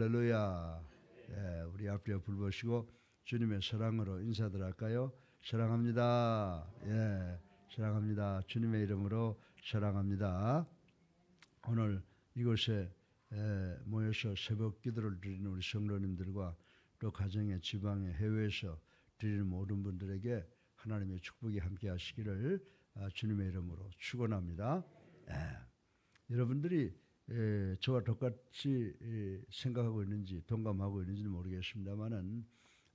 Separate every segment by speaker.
Speaker 1: 할렐루야. 예, 우리 앞뒤에 불 보시고 주님의 사랑으로 인사들 할까요? 사랑합니다. 예, 사랑합니다. 주님의 이름으로 사랑합니다. 오늘 이곳에 모여서 새벽 기도를 드리는 우리 성도님들과 또 가정의 지방의 해외에서 드리는 모든 분들에게 하나님의 축복이 함께 하시기를 주님의 이름으로 축원합니다. 여러분들이 저와 똑같이 생각하고 있는지 동감하고 있는지는 모르겠습니다만은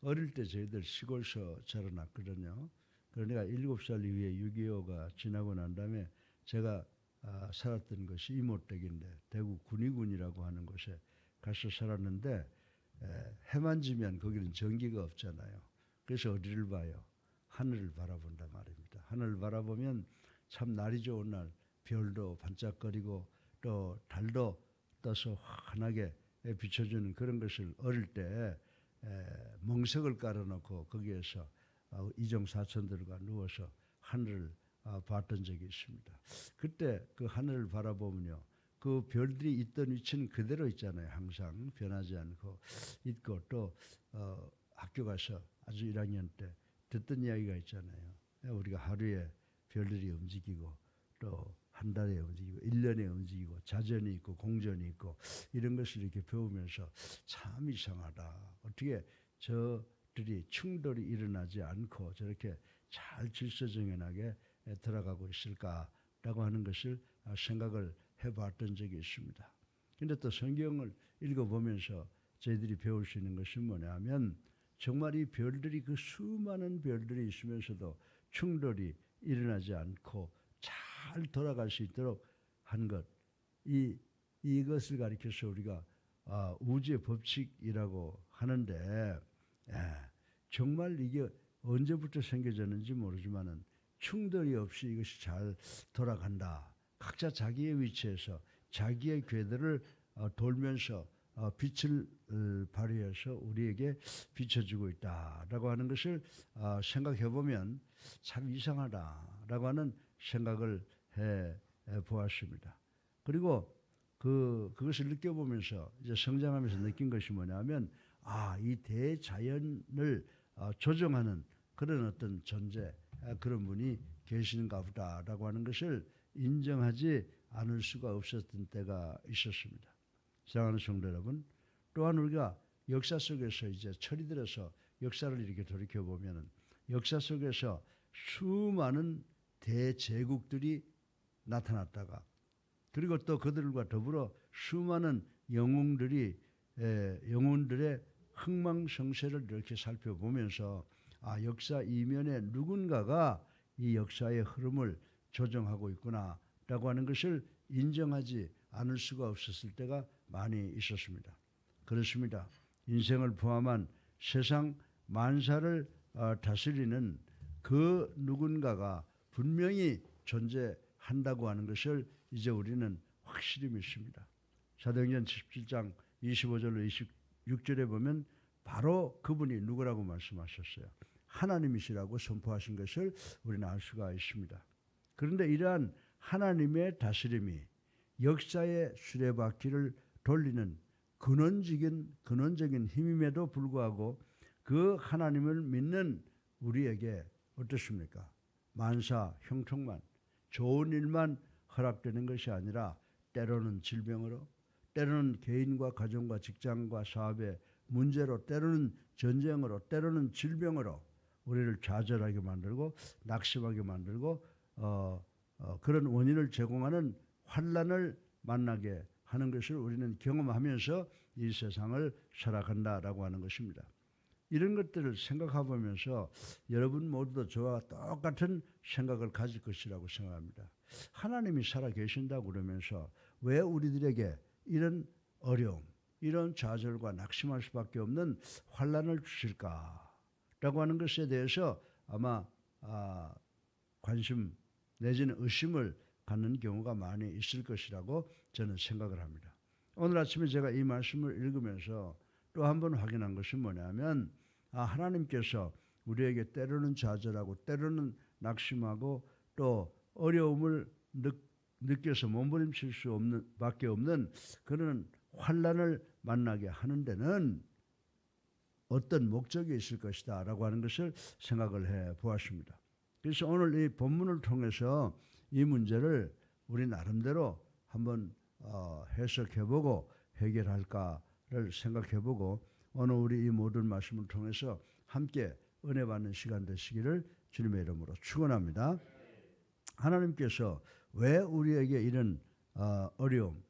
Speaker 1: 어릴 때 저희들 시골서 자라났거든요. 그러니까 7살 이후에 6.25가 지나고 난 다음에 제가 살았던 것이 이모댁인데 대구 군위군이라고 하는 곳에 가서 살았는데 해만 지면 거기는 전기가 없잖아요. 그래서 어디를 봐요? 하늘을 바라본단 말입니다. 하늘을 바라보면 참 날이 좋은 날 별도 반짝거리고 또 달도 떠서 환하게 비춰주는 그런 것을 어릴 때 멍석을 깔아놓고 거기에서 이종 사촌들과 누워서 하늘을 봤던 적이 있습니다. 그때 그 하늘을 바라보면요, 그 별들이 있던 위치는 그대로 있잖아요. 항상 변하지 않고 있고 또 학교 가서 아주 1학년 때 듣던 이야기가 있잖아요. 우리가 하루에 별들이 움직이고 또 한 달에 움직이고 1년에 움직이고 자전이 있고 공전이 있고 이런 것을 이렇게 배우면서 참 이상하다. 어떻게 저들이 충돌이 일어나지 않고 저렇게 잘 질서정연하게 들어가고 있을까라고 하는 것을 생각을 해봤던 적이 있습니다. 그런데 또 성경을 읽어보면서 저희들이 배울 수 있는 것은 뭐냐면 정말 이 별들이 그 수많은 별들이 있으면서도 충돌이 일어나지 않고 잘 돌아갈 수 있도록 한 것, 이것을 가리켜서 우리가 우주의 법칙이라고 하는데 정말 이게 언제부터 생겨졌는지 모르지만은 충돌이 없이 이것이 잘 돌아간다. 각자 자기의 위치에서 자기의 궤도를 돌면서 빛을 발휘해서 우리에게 비춰주고 있다라고 하는 것을 생각해 보면 참 이상하다라고 하는 생각을 해 보았습니다. 그리고 그것을 느껴보면서 이제 성장하면서 느낀 것이 뭐냐면 이 대자연을 조정하는 그런 어떤 존재, 그런 분이 계시는가 보다라고 하는 것을 인정하지 않을 수가 없었던 때가 있었습니다. 사랑하는 성도 여러분, 또한 우리가 역사 속에서 이제 철이 들어서 역사를 이렇게 돌이켜보면 역사 속에서 수많은 대제국들이 나타났다가 그리고 또 그들과 더불어 수많은 영웅들의 흥망성쇠를 이렇게 살펴보면서 역사 이면에 누군가가 이 역사의 흐름을 조정하고 있구나라고 하는 것을 인정하지 않을 수가 없었을 때가 많이 있었습니다. 그렇습니다. 인생을 포함한 세상 만사를 다스리는 그 누군가가 분명히 존재한다고 하는 것을 이제 우리는 확실히 믿습니다. 사도행전 17장 25절로 26절에 보면 바로 그분이 누구라고 말씀하셨어요. 하나님이시라고 선포하신 것을 우리는 알 수가 있습니다. 그런데 이러한 하나님의 다스림이 역사의 수레바퀴를 돌리는 근원적인 힘임에도 불구하고 그 하나님을 믿는 우리에게 어떻습니까? 만사 형통만 좋은 일만 허락되는 것이 아니라 때로는 질병으로, 때로는 개인과 가정과 직장과 사업의 문제로, 때로는 전쟁으로, 때로는 질병으로 우리를 좌절하게 만들고 낙심하게 만들고 그런 원인을 제공하는 환난을 만나게 하는 것을 우리는 경험하면서 이 세상을 살아간다라고 하는 것입니다. 이런 것들을 생각해보면서 여러분 모두도 저와 똑같은 생각을 가질 것이라고 생각합니다. 하나님이 살아계신다고 그러면서 왜 우리들에게 이런 어려움, 이런 좌절과 낙심할 수밖에 없는 환난을 주실까라고 하는 것에 대해서 아마 관심 내지는 의심을 갖는 경우가 많이 있을 것이라고 저는 생각을 합니다. 오늘 아침에 제가 이 말씀을 읽으면서 또 한 번 확인한 것은 뭐냐면 하나님께서 우리에게 때로는 좌절하고 때로는 낙심하고 또 어려움을 느껴서 몸부림칠 수 없는 밖에 없는 그런 환난을 만나게 하는 데는 어떤 목적이 있을 것이다 라고 하는 것을 생각을 해 보았습니다. 그래서 오늘 이 본문을 통해서 이 문제를 우리 나름대로 한번 해석해보고 해결할까를 생각해보고 오늘 우리 이 모든 말씀을 통해서 함께 은혜 받는 시간 되시기를 주님의 이름으로 축원합니다. 하나님께서 왜 우리에게 이런 어려움,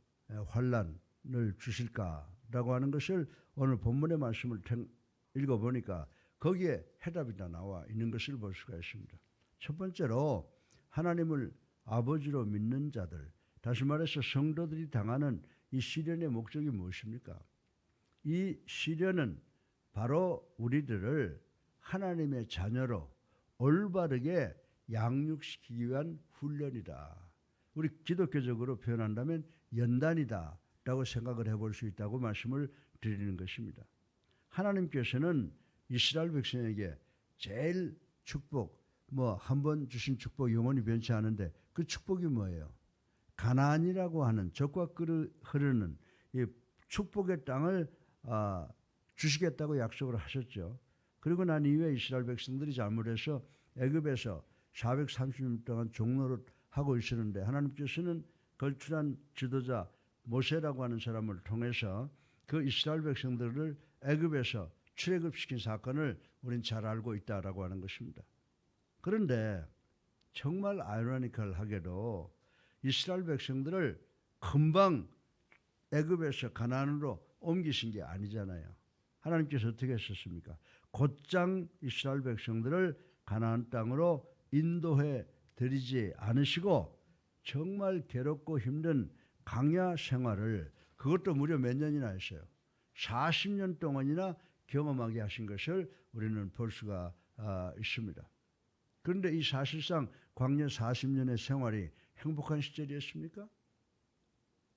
Speaker 1: 환난을 주실까라고 하는 것을 오늘 본문의 말씀을 읽어보니까 거기에 해답이 다 나와 있는 것을 볼 수가 있습니다. 첫 번째로 하나님을 아버지로 믿는 자들, 다시 말해서 성도들이 당하는 이 시련의 목적이 무엇입니까? 이 시련은 바로 우리들을 하나님의 자녀로 올바르게 양육시키기 위한 훈련이다. 우리 기독교적으로 표현한다면 연단이다 라고 생각을 해볼 수 있다고 말씀을 드리는 것입니다. 하나님께서는 이스라엘 백성에게 제일 축복, 한 번 주신 축복 영원히 변치 않은데 그 축복이 뭐예요? 가나안이라고 하는 젖과 꿀이 흐르는 이 축복의 땅을 주시겠다고 약속을 하셨죠. 그리고 난 이후에 이스라엘 백성들이 잘못해서 애굽에서 430년 동안 종노릇 하고 있었는데 하나님께서는 걸출한 지도자 모세라고 하는 사람을 통해서 그 이스라엘 백성들을 애굽에서 출애굽시킨 사건을 우린 잘 알고 있다라고 하는 것입니다. 그런데 정말 아이러니컬하게도 이스라엘 백성들을 금방 애굽에서 가나안으로 옮기신 게 아니잖아요. 하나님께서 어떻게 하셨습니까? 곧장 이스라엘 백성들을 가나안 땅으로 인도해 드리지 않으시고 정말 괴롭고 힘든 광야 생활을 그것도 무려 몇 년이나 했어요. 40년 동안이나 경험하게 하신 것을 우리는 볼 수가 있습니다. 그런데 이 사실상 광야 40년의 생활이 행복한 시절이었습니까?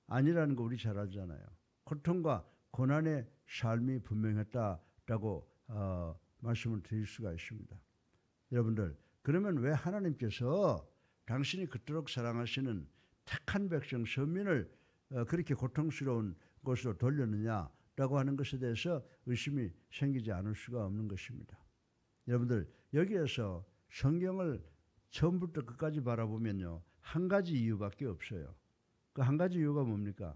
Speaker 1: 아니라는 거 우리 잘 알잖아요. 고통과 고난의 삶이 분명했다라고 말씀을 드릴 수가 있습니다. 여러분들, 그러면 왜 하나님께서 당신이 그토록 사랑하시는 택한 백성 선민을 그렇게 고통스러운 곳으로 돌렸느냐라고 하는 것에 대해서 의심이 생기지 않을 수가 없는 것입니다. 여러분들, 여기에서 성경을 처음부터 끝까지 바라보면요, 한 가지 이유밖에 없어요. 그 한 가지 이유가 뭡니까?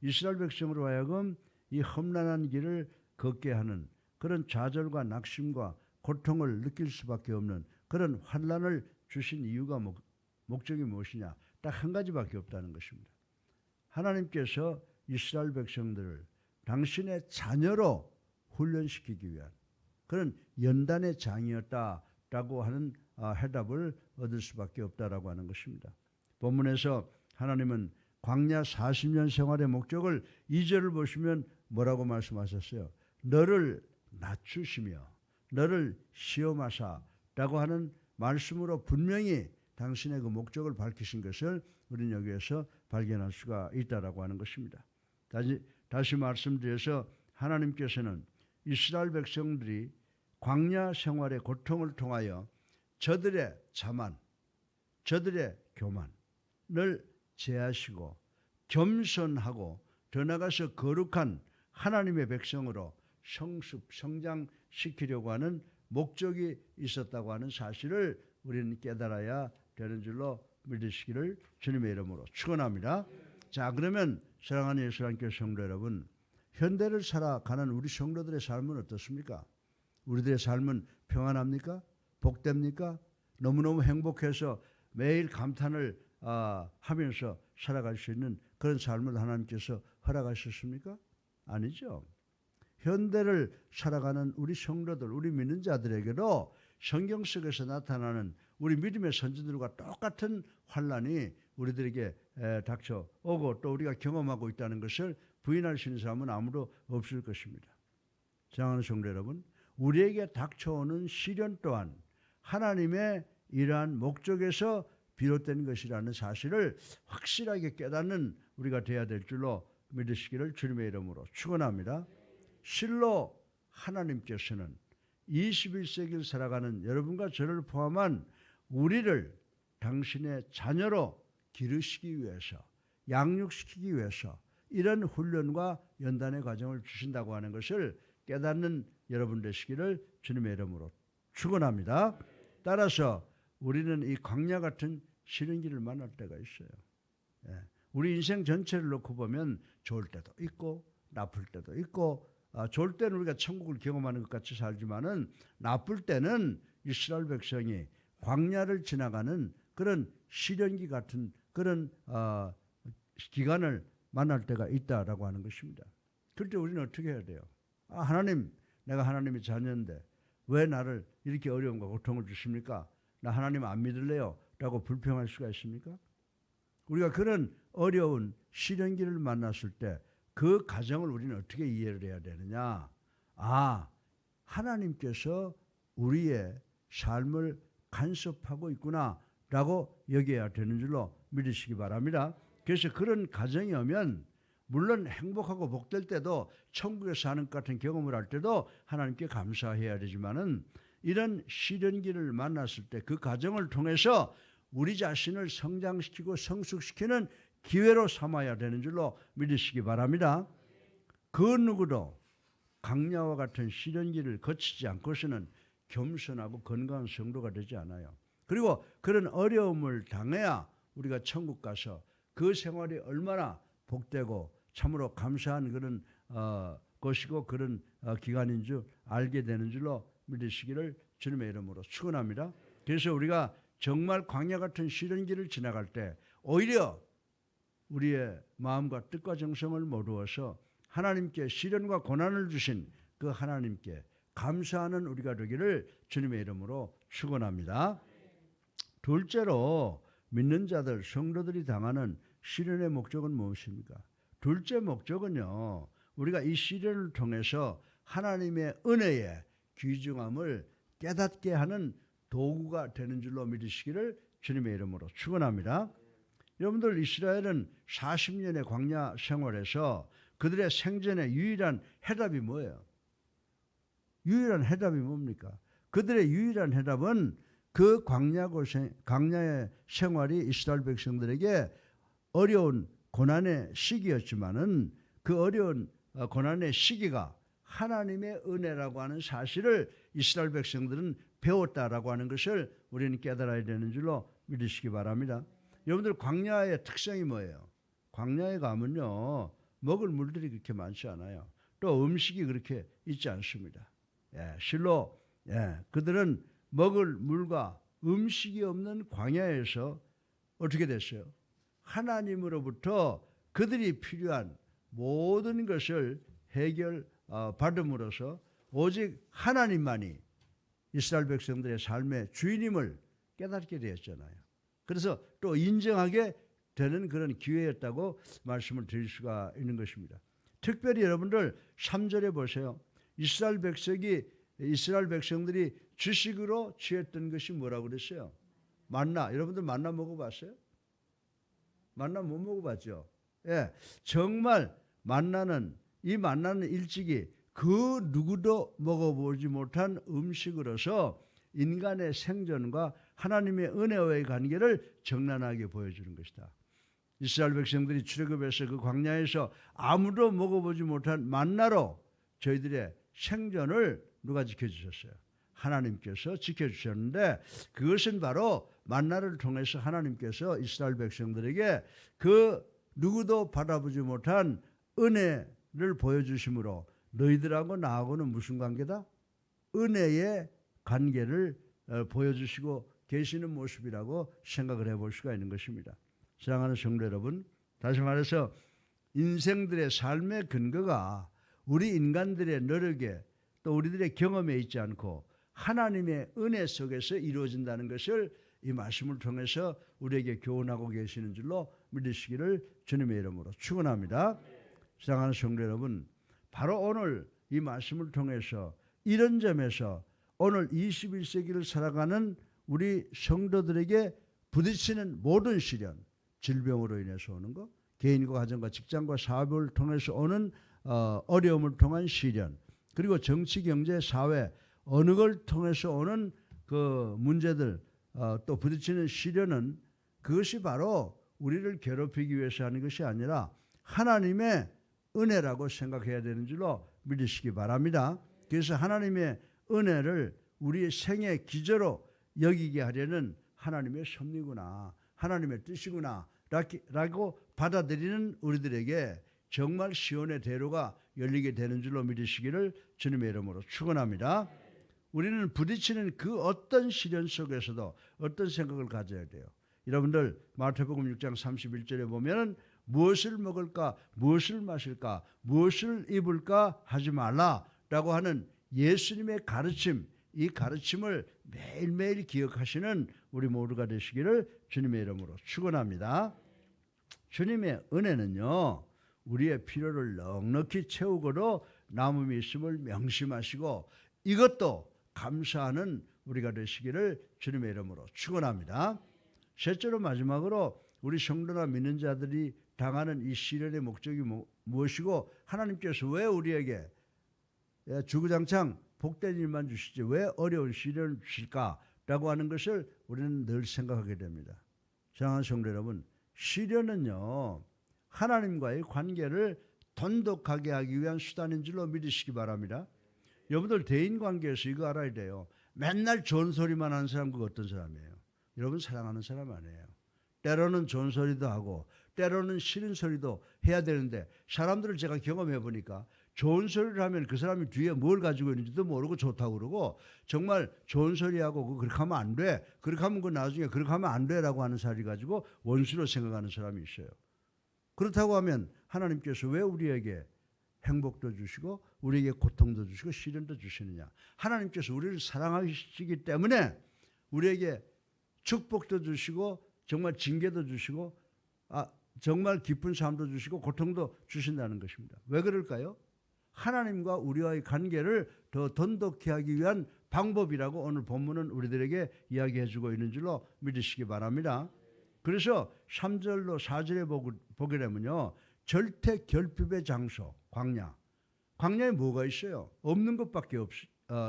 Speaker 1: 이스라엘 백성으로 하여금 이 험난한 길을 걷게 하는 그런 좌절과 낙심과 고통을 느낄 수밖에 없는 그런 환난을 주신 이유가 목적이 무엇이냐? 딱 한 가지밖에 없다는 것입니다. 하나님께서 이스라엘 백성들을 당신의 자녀로 훈련시키기 위한 그런 연단의 장이었다라고 하는 해답을 얻을 수밖에 없다라고 하는 것입니다. 본문에서 하나님은 광야 40년 생활의 목적을 2절을 보시면 뭐라고 말씀하셨어요? 너를 낮추시며 너를 시험하사라고 하는 말씀으로 분명히 당신의 그 목적을 밝히신 것을 우리는 여기에서 발견할 수가 있다라고 하는 것입니다. 다시 말씀드려서 하나님께서는 이스라엘 백성들이 광야 생활의 고통을 통하여 저들의 자만, 저들의 교만을 제하시고 겸손하고 더 나아가서 거룩한 하나님의 백성으로 성장시키려고 하는 목적이 있었다고 하는 사실을 우리는 깨달아야 되는 줄로 믿으시기를 주님의 이름으로 축원합니다. 자, 그러면 사랑하는 예수님께 성도 여러분, 현대를 살아가는 우리 성도들의 삶은 어떻습니까? 우리들의 삶은 평안합니까? 복됩니까? 너무너무 행복해서 매일 감탄을 하면서 살아갈 수 있는 그런 삶을 하나님께서 허락하셨습니까? 아니죠. 현대를 살아가는 우리 성도들, 우리 믿는 자들에게도 성경 속에서 나타나는 우리 믿음의 선지들과 똑같은 환난이 우리들에게 닥쳐오고 또 우리가 경험하고 있다는 것을 부인할 수 있는 사람은 아무도 없을 것입니다. 사랑하는 성도 여러분, 우리에게 닥쳐오는 시련 또한 하나님의 이러한 목적에서 비롯된 것이라는 사실을 확실하게 깨닫는 우리가 되어야 될 줄로 믿으시기를 주님의 이름으로 축원합니다. 실로 하나님께서는 21세기를 살아가는 여러분과 저를 포함한 우리를 당신의 자녀로 기르시기 위해서, 양육시키기 위해서 이런 훈련과 연단의 과정을 주신다고 하는 것을 깨닫는 여러분 되시기를 주님의 이름으로 축원합니다. 따라서 우리는 이 광야 같은 시련기를 만날 때가 있어요. 예. 우리 인생 전체를 놓고 보면 좋을 때도 있고 나쁠 때도 있고, 좋을 때는 우리가 천국을 경험하는 것 같이 살지만은 나쁠 때는 이스라엘 백성이 광야를 지나가는 그런 시련기 같은 그런 기간을 만날 때가 있다라고 하는 것입니다. 그럴 때 우리는 어떻게 해야 돼요? 하나님, 내가 하나님의 자녀인데 왜 나를 이렇게 어려움과 고통을 주십니까? 나 하나님 안 믿을래요? 라고 불평할 수가 있습니까? 우리가 그런 어려운 시련기를 만났을 때 그 가정을 우리는 어떻게 이해를 해야 되느냐? 하나님께서 우리의 삶을 간섭하고 있구나라고 여겨야 되는 줄로 믿으시기 바랍니다. 그래서 그런 가정이 오면 물론 행복하고 복될 때도 천국에 사는 것 같은 경험을 할 때도 하나님께 감사해야 되지만은 이런 시련기를 만났을 때 그 가정을 통해서 우리 자신을 성장시키고 성숙시키는 기회로 삼아야 되는 줄로 믿으시기 바랍니다. 그 누구도 강야와 같은 시련기를 거치지 않고서는 겸손하고 건강한 성도가 되지 않아요. 그리고 그런 어려움을 당해야 우리가 천국 가서 그 생활이 얼마나 복되고 참으로 감사한 그런 것이고 그런 기간인 줄 알게 되는 줄로 믿으시기를 주님의 이름으로 축원합니다. 그래서 우리가 정말 광야 같은 시련기를 지나갈 때 오히려 우리의 마음과 뜻과 정성을 모두어서 하나님께 시련과 고난을 주신 그 하나님께 감사하는 우리가 되기를 주님의 이름으로 축원합니다. 둘째로 믿는 자들, 성도들이 당하는 시련의 목적은 무엇입니까? 둘째 목적은요, 우리가 이 시련을 통해서 하나님의 은혜의 귀중함을 깨닫게 하는 도구가 되는 줄로 믿으시기를 주님의 이름으로 축원합니다. 여러분들, 이스라엘은 40년의 광야 생활에서 그들의 생존의 유일한 해답이 뭐예요? 유일한 해답이 뭡니까? 그들의 유일한 해답은 그 광야의 생활이 이스라엘 백성들에게 어려운 고난의 시기였지만은 그 어려운 고난의 시기가 하나님의 은혜라고 하는 사실을 이스라엘 백성들은 배웠다라고 하는 것을 우리는 깨달아야 되는 줄로 믿으시기 바랍니다. 여러분들, 광야의 특성이 뭐예요? 광야에 가면요, 먹을 물들이 그렇게 많지 않아요. 또 음식이 그렇게 있지 않습니다. 실로 그들은 먹을 물과 음식이 없는 광야에서 어떻게 됐어요? 하나님으로부터 그들이 필요한 모든 것을 받음으로써 오직 하나님만이 이스라엘 백성들의 삶의 주인임을 깨닫게 되었잖아요. 그래서 또 인정하게 되는 그런 기회였다고 말씀을 드릴 수가 있는 것입니다. 특별히 여러분들 3절에 보세요. 이스라엘 백성들이 주식으로 취했던 것이 뭐라고 그랬어요? 만나. 여러분들 만나 먹어봤어요? 만나 못 먹어봤죠? 정말 이 만나는 일찍이 그 누구도 먹어보지 못한 음식으로서 인간의 생존과 하나님의 은혜와의 관계를 적나라하게 보여주는 것이다. 이스라엘 백성들이 출애굽해서 그 광야에서 아무도 먹어보지 못한 만나로 저희들의 생존을 누가 지켜주셨어요? 하나님께서 지켜주셨는데, 그것은 바로 만나를 통해서 하나님께서 이스라엘 백성들에게 그 누구도 받아보지 못한 은혜를 보여주심으로 너희들하고 나하고는 무슨 관계다? 은혜의 관계를 보여주시고 계시는 모습이라고 생각을 해볼 수가 있는 것입니다. 사랑하는 성도 여러분, 다시 말해서 인생들의 삶의 근거가 우리 인간들의 노력에 또 우리들의 경험에 있지 않고 하나님의 은혜 속에서 이루어진다는 것을 이 말씀을 통해서 우리에게 교훈하고 계시는 줄로 믿으시기를 주님의 이름으로 축원합니다. 사랑하는 성도 여러분, 바로 오늘 이 말씀을 통해서 이런 점에서 오늘 21세기를 살아가는 우리 성도들에게 부딪히는 모든 시련, 질병으로 인해서 오는 것, 개인과 가정과 직장과 사업을 통해서 오는 어려움을 통한 시련, 그리고 정치, 경제, 사회 어느 걸 통해서 오는 그 문제들, 또 부딪히는 시련은 그것이 바로 우리를 괴롭히기 위해서 하는 것이 아니라 하나님의 은혜라고 생각해야 되는 줄로 믿으시기 바랍니다. 그래서 하나님의 은혜를 우리의 생의 기저로 여기게 하려는 하나님의 섭리구나, 하나님의 뜻이구나 라고 받아들이는 우리들에게 정말 시온의 대로가 열리게 되는 줄로 믿으시기를 주님의 이름으로 축원합니다. 우리는 부딪히는 그 어떤 시련 속에서도 어떤 생각을 가져야 돼요. 여러분들 마태복음 6장 31절에 보면은 무엇을 먹을까, 무엇을 마실까, 무엇을 입을까 하지 말라라고 하는 예수님의 가르침, 이 가르침을 매일매일 기억하시는 우리 모두가 되시기를 주님의 이름으로 축원합니다. 주님의 은혜는요, 우리의 필요를 넉넉히 채우고도 남음이 있음을 명심하시고 이것도 감사하는 우리가 되시기를 주님의 이름으로 축원합니다. 셋째로 마지막으로 우리 성도나 믿는 자들이 당하는 이 시련의 목적이 무엇이고 하나님께서 왜 우리에게 주구장창 복된 일만 주시지 왜 어려운 시련을 주실까라고 하는 것을 우리는 늘 생각하게 됩니다. 사랑하는 성도 여러분, 시련은요 하나님과의 관계를 돈독하게 하기 위한 수단인 줄로 믿으시기 바랍니다. 여러분들 대인관계에서 이거 알아야 돼요. 맨날 좋은 소리만 하는 사람 그거 어떤 사람이에요? 여러분 사랑하는 사람 아니에요. 때로는 좋은 소리도 하고 때로는 싫은 소리도 해야 되는데 사람들을 제가 경험해 보니까 좋은 소리를 하면 그 사람이 뒤에 뭘 가지고 있는지도 모르고 좋다고 그러고 정말 좋은 소리하고 그렇게 하면 안 돼. 그렇게 하면 그 나중에 그렇게 하면 안 돼라고 하는 사리 가지고 원수로 생각하는 사람이 있어요. 그렇다고 하면 하나님께서 왜 우리에게 행복도 주시고 우리에게 고통도 주시고 시련도 주시느냐? 하나님께서 우리를 사랑하시기 때문에 우리에게 축복도 주시고 정말 징계도 주시고 정말 기쁜 삶도 주시고 고통도 주신다는 것입니다. 왜 그럴까요? 하나님과 우리와의 관계를 더 돈독히 하기 위한 방법이라고 오늘 본문은 우리들에게 이야기해 주고 있는 줄로 믿으시기 바랍니다. 그래서 3절로 4절에 보게 되면요, 절대 결핍의 장소, 광야에 뭐가 있어요? 없는 것밖에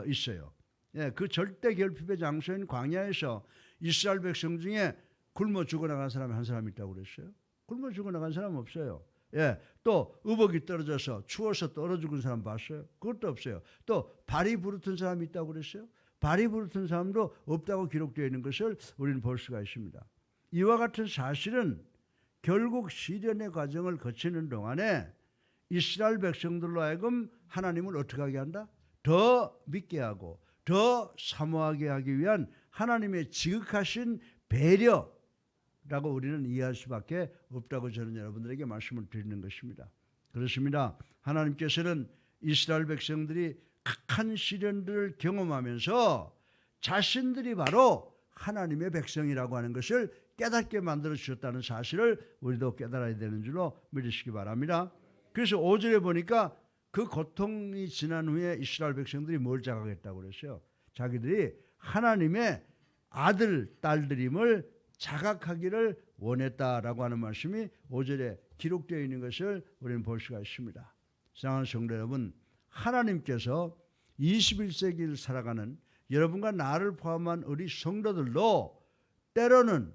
Speaker 1: 있어요. 예, 그 절대 결핍의 장소인 광야에서 이스라엘 백성 중에 굶어 죽어나간 사람이 한 사람 있다고 그랬어요. 굶어 죽어나간 사람 없어요. 예, 또 의복이 떨어져서 추워서 떨어 죽은 사람 봤어요? 그것도 없어요. 또 발이 부르튼 사람이 있다고 그랬어요? 발이 부르튼 사람도 없다고 기록되어 있는 것을 우리는 볼 수가 있습니다. 이와 같은 사실은 결국 시련의 과정을 거치는 동안에 이스라엘 백성들로 하여금 하나님을 어떻게 하게 한다? 더 믿게 하고 더 사모하게 하기 위한 하나님의 지극하신 배려라고 우리는 이해할 수밖에 없다고 저는 여러분들에게 말씀을 드리는 것입니다. 그렇습니다. 하나님께서는 이스라엘 백성들이 극한 시련들을 경험하면서 자신들이 바로 하나님의 백성이라고 하는 것을 깨닫게 만들어 주셨다는 사실을 우리도 깨달아야 되는 줄로 믿으시기 바랍니다. 그래서 5절에 보니까 그 고통이 지난 후에 이스라엘 백성들이 뭘 자각했다고 그랬어요? 자기들이 하나님의 아들, 딸들임을 자각하기를 원했다라고 하는 말씀이 5절에 기록되어 있는 것을 우리는 볼 수가 있습니다. 사랑하는 성도 여러분, 하나님께서 21세기를 살아가는 여러분과 나를 포함한 우리 성도들도 때로는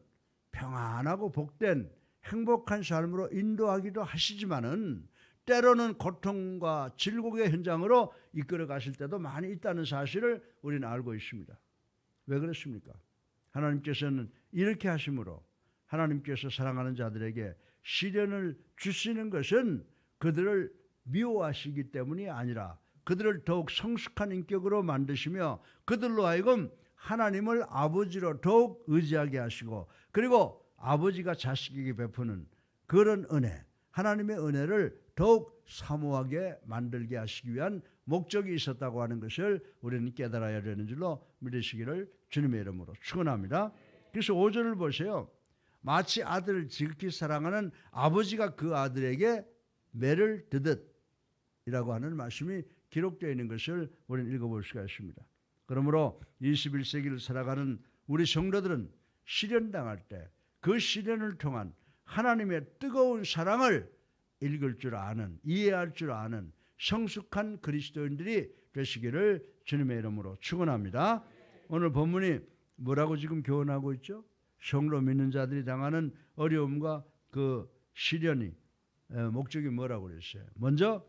Speaker 1: 평안하고 복된 행복한 삶으로 인도하기도 하시지만은 때로는 고통과 질곡의 현장으로 이끌어 가실 때도 많이 있다는 사실을 우리는 알고 있습니다. 왜 그렇습니까? 하나님께서는 이렇게 하심으로 하나님께서 사랑하는 자들에게 시련을 주시는 것은 그들을 미워하시기 때문이 아니라 그들을 더욱 성숙한 인격으로 만드시며 그들로 하여금 하나님을 아버지로 더욱 의지하게 하시고 그리고 아버지가 자식에게 베푸는 그런 은혜, 하나님의 은혜를 더욱 사모하게 만들게 하시기 위한 목적이 있었다고 하는 것을 우리는 깨달아야 되는 줄로 믿으시기를 주님의 이름으로 축원합니다. 그래서 5절을 보세요. 마치 아들을 지극히 사랑하는 아버지가 그 아들에게 매를 드듯 이라고 하는 말씀이 기록되어 있는 것을 우리는 읽어볼 수가 있습니다. 그러므로 21세기를 살아가는 우리 성도들은 시련당할 때 그 시련을 통한 하나님의 뜨거운 사랑을 읽을 줄 아는, 이해할 줄 아는 성숙한 그리스도인들이 되시기를 주님의 이름으로 축원합니다. 오늘 본문이 뭐라고 지금 교훈하고 있죠? 성도 믿는 자들이 당하는 어려움과 그 시련이 목적이 뭐라고 그랬어요? 먼저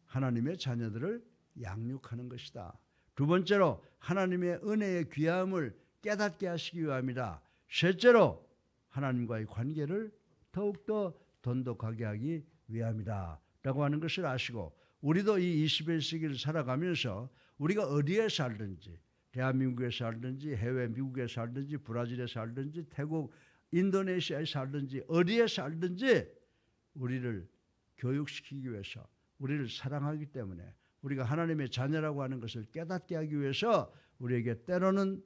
Speaker 1: 하나님의 자녀들을 양육하는 것이다. 두 번째로 하나님의 은혜의 귀함을 깨닫게 하시기 위함이다. 셋째로 하나님과의 관계를 더욱더 돈독하게 하기 위함이다 라고 하는 것을 아시고, 우리도 이 21세기를 살아가면서 우리가 어디에 살든지, 대한민국에 살든지, 해외 미국에 살든지, 브라질에 살든지, 태국, 인도네시아에 살든지, 어디에 살든지 우리를 교육시키기 위해서, 우리를 사랑하기 때문에, 우리가 하나님의 자녀라고 하는 것을 깨닫게 하기 위해서 우리에게 때로는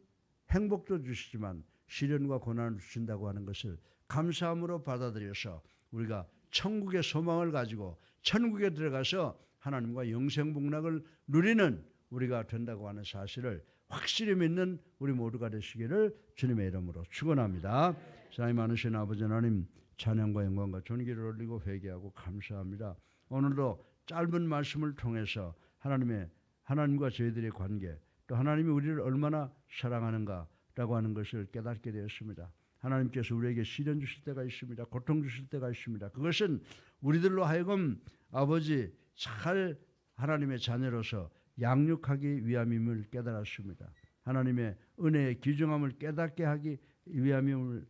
Speaker 1: 행복도 주시지만 시련과 고난을 주신다고 하는 것을 감사함으로 받아들여서 우리가 천국의 소망을 가지고 천국에 들어가서 하나님과 영생복락을 누리는 우리가 된다고 하는 사실을 확실히 믿는 우리 모두가 되시기를 주님의 이름으로 축원합니다. 사랑이 많으신 아버지 하나님, 찬양과 영광과 존귀를 올리고 회개하고 감사합니다. 오늘도 짧은 말씀을 통해서 하나님과 저희들의 관계, 또 하나님이 우리를 얼마나 사랑하는가라고 하는 것을 깨닫게 되었습니다. 하나님께서 우리에게 시련 주실 때가 있습니다. 고통 주실 때가 있습니다. 그것은 우리들로 하여금 아버지 잘 하나님의 자녀로서 양육하기 위함임을 깨달았습니다. 하나님의 은혜의 귀중함을 깨닫게 하기 위함임을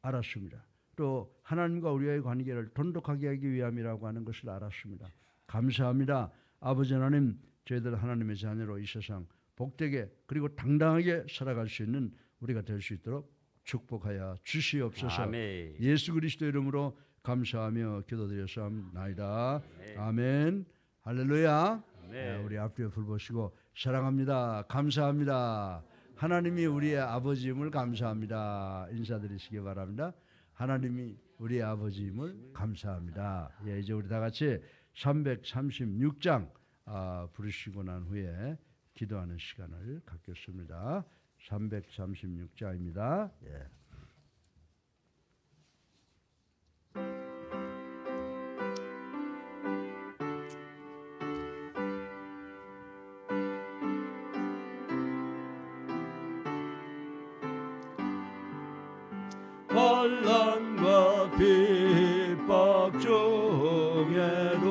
Speaker 1: 알았습니다. 또 하나님과 우리의 관계를 돈독하게 하기 위함이라고 하는 것을 알았습니다. 감사합니다. 아버지 하나님, 저희들 하나님의 자녀로 이 세상 복되게 그리고 당당하게 살아갈 수 있는 우리가 될 수 있도록 축복하여 주시옵소서.
Speaker 2: 아멘.
Speaker 1: 예수 그리스도 이름으로 감사하며 기도드렸사옵나이다. 아멘. 할렐루야. 네, 우리 앞뒤에 불 보시고 사랑합니다. 감사합니다. 하나님이 우리의 아버지임을 감사합니다. 인사드리시기 바랍니다. 하나님이 우리의 아버지임을 감사합니다. 예, 이제 우리 다 같이 336장 부르시고 난 후에 기도하는 시간을 갖겠습니다. 336장입니다. 예. 환난과 핍박 중에도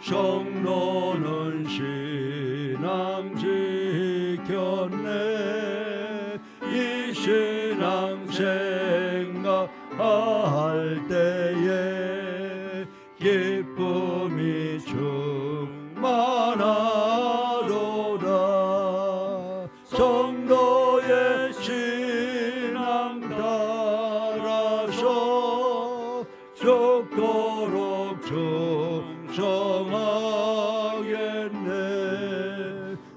Speaker 1: 성도는 신앙 지켰네. 이 신앙 생각할 때에 기쁨이 충만하도다. 성도의 신앙 따라서 죽도록 충성하겠네.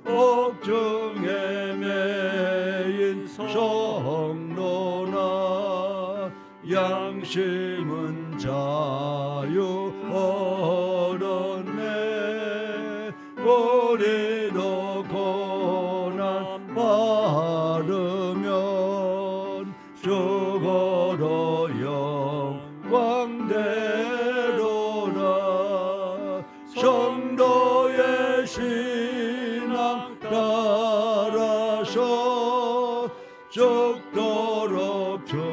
Speaker 1: 옥중에 매인 성도나 양심은 자유 얻었네. 우리도 고난 받으면 죽어도 영광되도다. 성도의 신앙 따라서 죽도록 충성하겠네.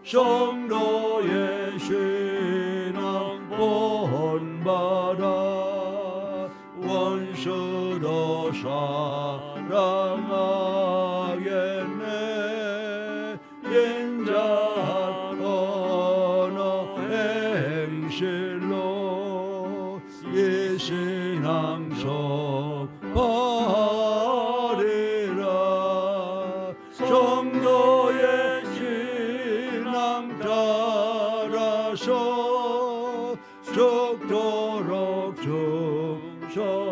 Speaker 1: 성도의 신앙 본받아 원수도 사랑하겠네. 인자한 언어 행실로 이 신앙 선포하리라. 성도의 신앙 따라서 죽도록 충성하겠네.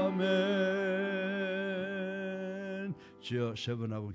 Speaker 1: 아멘. 주여 세 번 하고